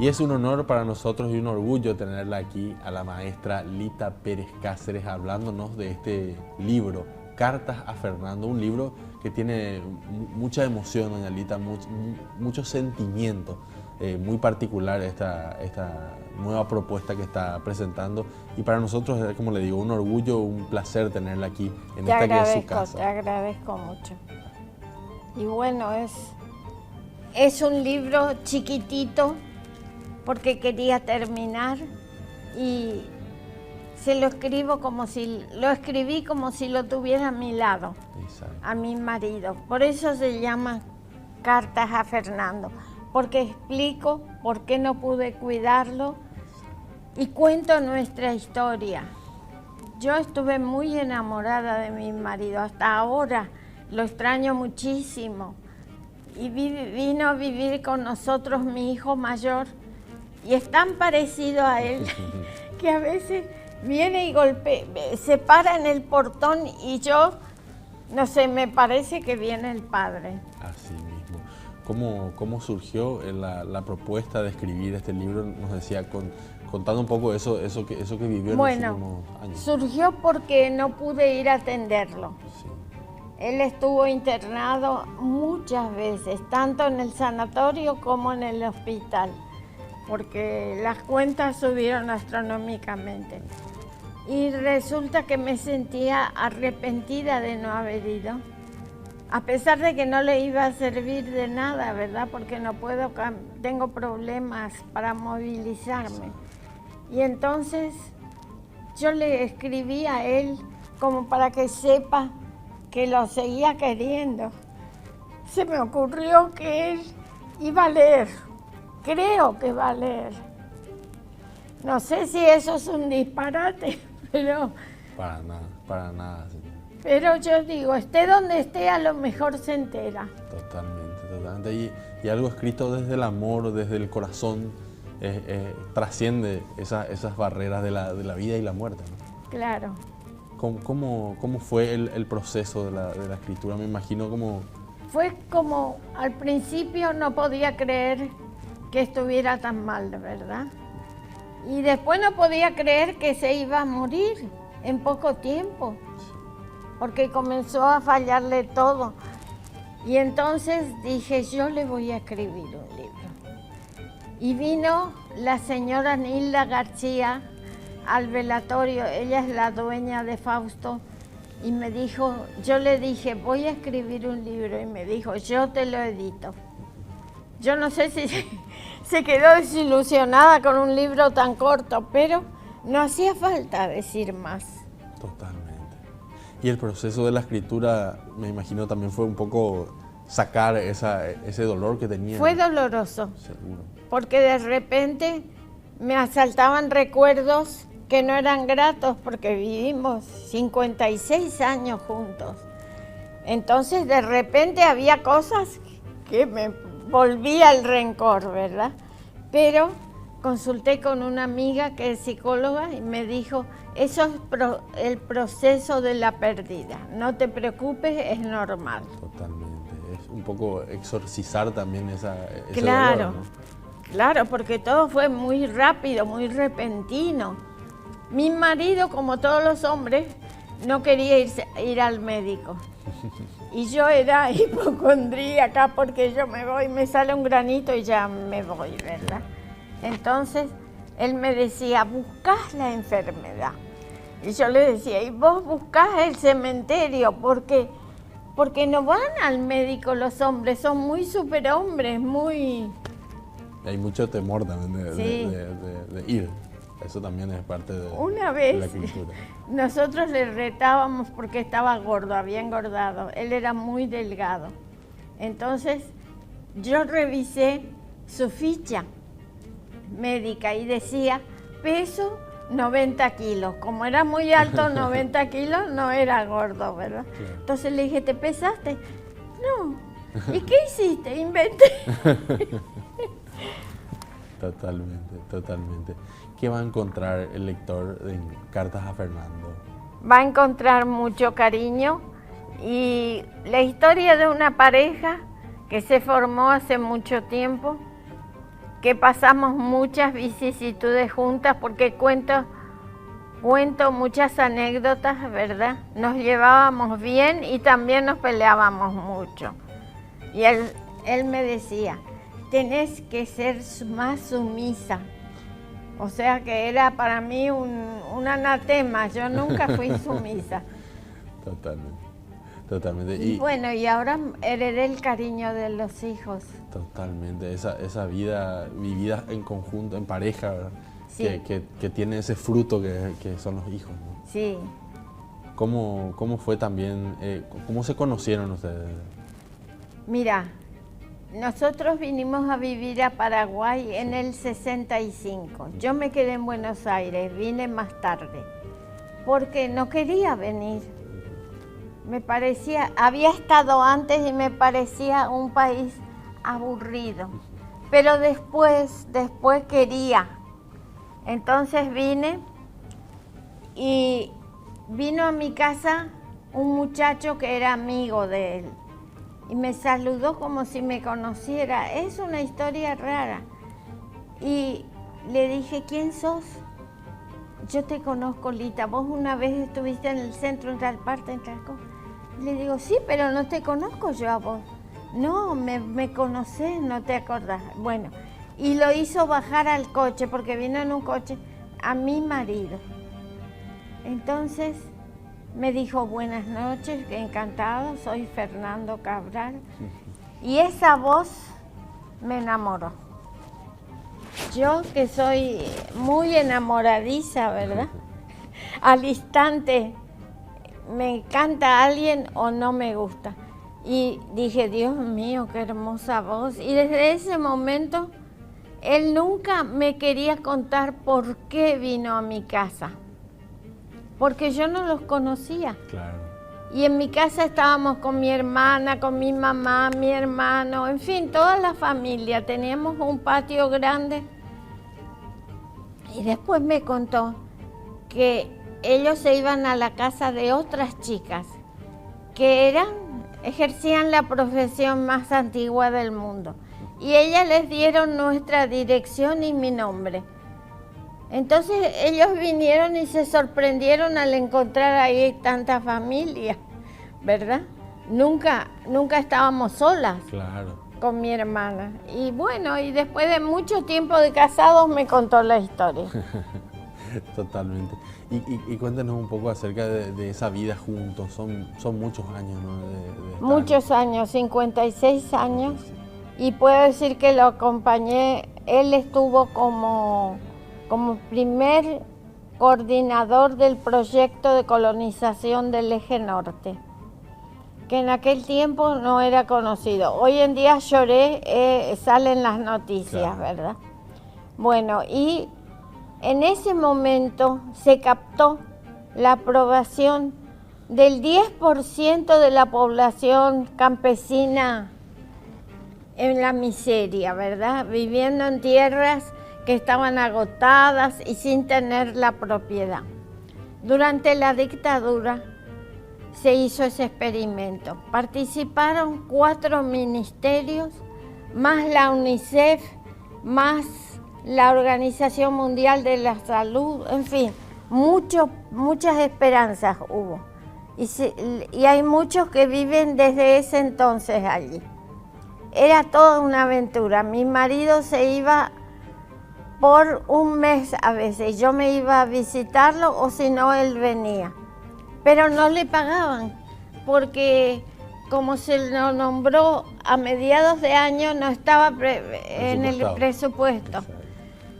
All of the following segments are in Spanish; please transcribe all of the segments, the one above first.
Y es un honor para nosotros y un orgullo tenerla aquí a la maestra Lita Pérez Cáceres hablándonos de este libro, Cartas a Fernando, un libro que tiene mucha emoción, doña Lita, mucho sentimiento, muy particular esta nueva propuesta que está presentando. Y para nosotros es, como le digo, un orgullo, un placer tenerla aquí en esta que es su casa. Te agradezco mucho. Y bueno, es un libro chiquitito, porque quería terminar y lo escribí como si lo tuviera a mi lado, Exacto. a mi marido. Por eso se llama Cartas a Fernando, porque explico por qué no pude cuidarlo y cuento nuestra historia. Yo estuve muy enamorada de mi marido, hasta ahora lo extraño muchísimo. Y vino a vivir con nosotros mi hijo mayor, y es tan parecido a él que a veces viene y se para en el portón y yo, no sé, me parece que viene el padre. Así mismo. ¿Cómo surgió la propuesta de escribir este libro? Nos decía, contando un poco eso que vivió en los últimos años. Surgió porque no pude ir a atenderlo. Sí. Él estuvo internado muchas veces, tanto en el sanatorio como en el hospital, porque las cuentas subieron astronómicamente. Y resulta que me sentía arrepentida de no haber ido, a pesar de que no le iba a servir de nada, ¿verdad? Porque no puedo, tengo problemas para movilizarme. Y entonces yo le escribí a él como para que sepa que lo seguía queriendo. Se me ocurrió que él iba a leer. Creo que va a leer. No sé si eso es un disparate, pero... Para nada. Señor. Pero yo digo, esté donde esté, a lo mejor se entera. Totalmente. Y algo escrito desde el amor, desde el corazón, trasciende esas barreras de la vida y la muerte, ¿no? Claro. ¿Cómo fue el proceso de la escritura? Me imagino como... Fue como, al principio no podía creer que estuviera tan mal, ¿verdad? Y después no podía creer que se iba a morir en poco tiempo, porque comenzó a fallarle todo. Y entonces dije, yo le voy a escribir un libro. Y vino la señora Nilda García al velatorio, ella es la dueña de Fausto, y me dijo, yo le dije, voy a escribir un libro, y me dijo, yo te lo edito. Yo no sé si se quedó desilusionada con un libro tan corto, pero no hacía falta decir más. Totalmente. Y el proceso de la escritura, me imagino, también fue un poco sacar ese dolor que tenía. Fue doloroso. Seguro. Porque de repente me asaltaban recuerdos que no eran gratos, porque vivimos 56 años juntos. Entonces de repente había cosas que me volvía el rencor, ¿verdad? Pero consulté con una amiga que es psicóloga y me dijo, eso es el proceso de la pérdida, no te preocupes, es normal. Totalmente, es un poco exorcizar también ese Claro, dolor, ¿no? Claro, porque todo fue muy rápido, muy repentino. Mi marido, como todos los hombres, no quería ir al médico. Y yo era hipocondríaca porque yo me voy, me sale un granito y ya me voy, ¿verdad? Entonces, él me decía, buscás la enfermedad. Y yo le decía, y vos buscás el cementerio, porque no van al médico los hombres, son muy superhombres, muy... Hay mucho temor también Sí. de ir. Eso también es parte de Una vez la cultura. nosotros le retábamos porque estaba gordo, había engordado. Él era muy delgado. Entonces yo revisé su ficha médica y decía peso 90 kilos. Como era muy alto, 90 kilos, no era gordo, ¿verdad? Claro. Entonces le dije, ¿te pesaste? No. ¿Y qué hiciste? Inventé. Totalmente. ¿Qué va a encontrar el lector en Cartas a Fernando? Va a encontrar mucho cariño y la historia de una pareja que se formó hace mucho tiempo, que pasamos muchas vicisitudes juntas porque cuento muchas anécdotas, ¿verdad? Nos llevábamos bien y también nos peleábamos mucho. Y él me decía, tenés que ser más sumisa. O sea que era para mí un anatema, yo nunca fui sumisa. Totalmente, totalmente. Y bueno, y ahora heredé el cariño de los hijos. Totalmente, esa vida vivida en conjunto, en pareja, ¿verdad? Sí. Que tiene ese fruto que son los hijos, ¿no? Sí. ¿Cómo fue también, cómo se conocieron ustedes? Mira, nosotros vinimos a vivir a Paraguay en el 65. Yo me quedé en Buenos Aires, vine más tarde, porque no quería venir. Me parecía, había estado antes y me parecía un país aburrido, pero después quería. Entonces vine y vino a mi casa un muchacho que era amigo de él y me saludó como si me conociera. Es una historia rara. Y le dije, ¿quién sos? Yo te conozco, Lita. Vos una vez estuviste en el centro, en tal parte, en tal cosa. Le digo, sí, pero no te conozco yo a vos. No, me conocés, no te acordás. Bueno, y lo hizo bajar al coche, porque vino en un coche, a mi marido. Entonces me dijo, buenas noches, encantado, soy Fernando Cabral. Y esa voz me enamoró. Yo que soy muy enamoradiza, ¿verdad? Al instante me encanta alguien o no me gusta. Y dije, Dios mío, qué hermosa voz. Y desde ese momento, él nunca me quería contar por qué vino a mi casa. Porque yo no los conocía. Claro. Y en mi casa estábamos con mi hermana, con mi mamá, mi hermano, en fin, toda la familia. Teníamos un patio grande. Y después me contó que ellos se iban a la casa de otras chicas que ejercían la profesión más antigua del mundo. Y ellas les dieron nuestra dirección y mi nombre. Entonces ellos vinieron y se sorprendieron al encontrar ahí tanta familia, ¿verdad? Nunca estábamos solas. Claro. Con mi hermana. Y bueno, y después de mucho tiempo de casados me contó la historia. Totalmente. Y cuéntanos un poco acerca de esa vida juntos. Son muchos años, ¿no? De estar... Muchos años, 56 años. Y puedo decir que lo acompañé. Él estuvo como primer coordinador del proyecto de colonización del Eje Norte, que en aquel tiempo no era conocido. Hoy en día lloré, salen las noticias, claro, ¿verdad? Bueno, y en ese momento se captó la aprobación del 10% de la población campesina en la miseria, ¿verdad? Viviendo en tierras que estaban agotadas y sin tener la propiedad. Durante la dictadura se hizo ese experimento. Participaron 4 ministerios, más la UNICEF, más la Organización Mundial de la Salud, en fin, muchas esperanzas hubo. Y hay muchos que viven desde ese entonces allí. Era toda una aventura. Mi marido se iba por un mes a veces. Yo me iba a visitarlo o si no, él venía. Pero no le pagaban, porque como se lo nombró a mediados de año, no estaba en el presupuesto.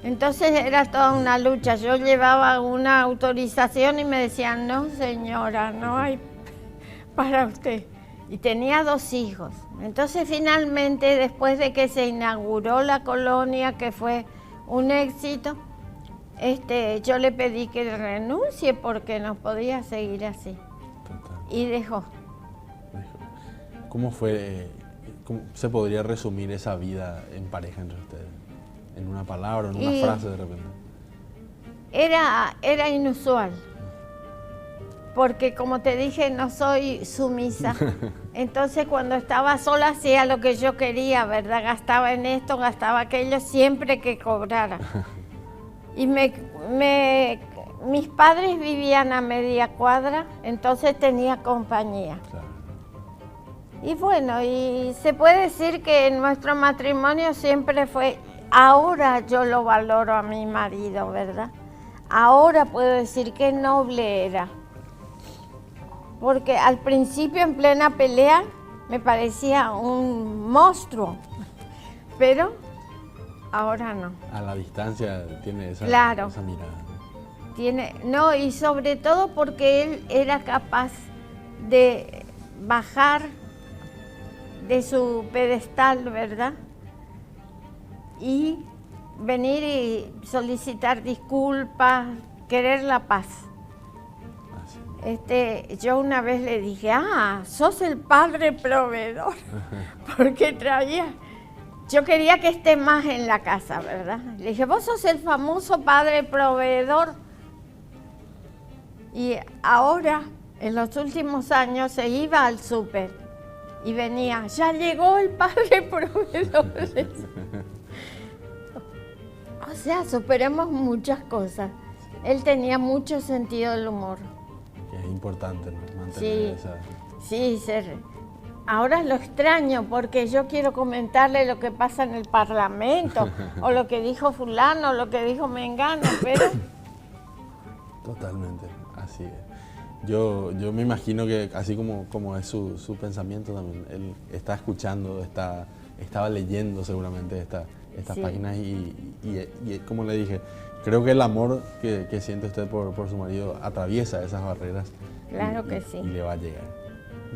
Entonces era toda una lucha. Yo llevaba una autorización y me decían, no señora, no hay para usted. Y tenía 2 hijos. Entonces finalmente, después de que se inauguró la colonia, que fue un éxito, yo le pedí que renuncie porque no podía seguir así. Total. Y dejó. ¿Cómo fue, cómo se podría resumir esa vida en pareja entre ustedes? En una palabra, en una frase de repente. Era inusual. porque como te dije, no soy sumisa. Entonces cuando estaba sola hacía lo que yo quería, ¿verdad? Gastaba en esto, gastaba aquello, siempre que cobrara. Y mis padres vivían a media cuadra, entonces tenía compañía. Claro. Y bueno, y se puede decir que nuestro matrimonio siempre fue, ahora yo lo valoro a mi marido, ¿verdad? Ahora puedo decir qué noble era. Porque al principio, en plena pelea, me parecía un monstruo, pero ahora no. A la distancia tiene esa, Claro. esa mirada. No, y sobre todo porque él era capaz de bajar de su pedestal, ¿verdad? Y venir y solicitar disculpas, querer la paz. Yo una vez le dije, sos el padre proveedor, porque yo quería que esté más en la casa, ¿verdad? Le dije, vos sos el famoso padre proveedor. Y ahora, en los últimos años, se iba al súper y venía, ya llegó el padre proveedor. O sea, superemos muchas cosas. Él tenía mucho sentido del humor. Es importante, ¿no? Mantener Sí, esa... sí, ahora lo extraño porque yo quiero comentarle lo que pasa en el Parlamento, o lo que dijo fulano, o lo que dijo mengano, pero... Totalmente, así es. Yo me imagino que así como es su pensamiento también, él está escuchando, estaba leyendo seguramente estas Sí. páginas y como le dije, creo que el amor que siente usted por su marido atraviesa esas barreras. Claro que sí. Y le va a llegar.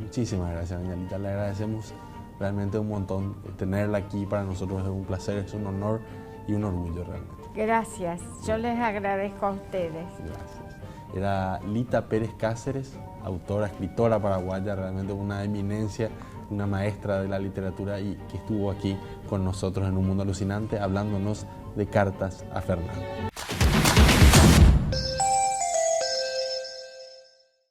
Muchísimas gracias, doña Lita. Le agradecemos realmente un montón. Tenerla aquí para nosotros es un placer, es un honor y un orgullo realmente. Gracias, yo les agradezco a ustedes. Gracias. Era Lita Pérez Cáceres, autora, escritora paraguaya, realmente una eminencia, una maestra de la literatura y que estuvo aquí con nosotros en Un Mundo Alucinante hablándonos de Cartas a Fernando.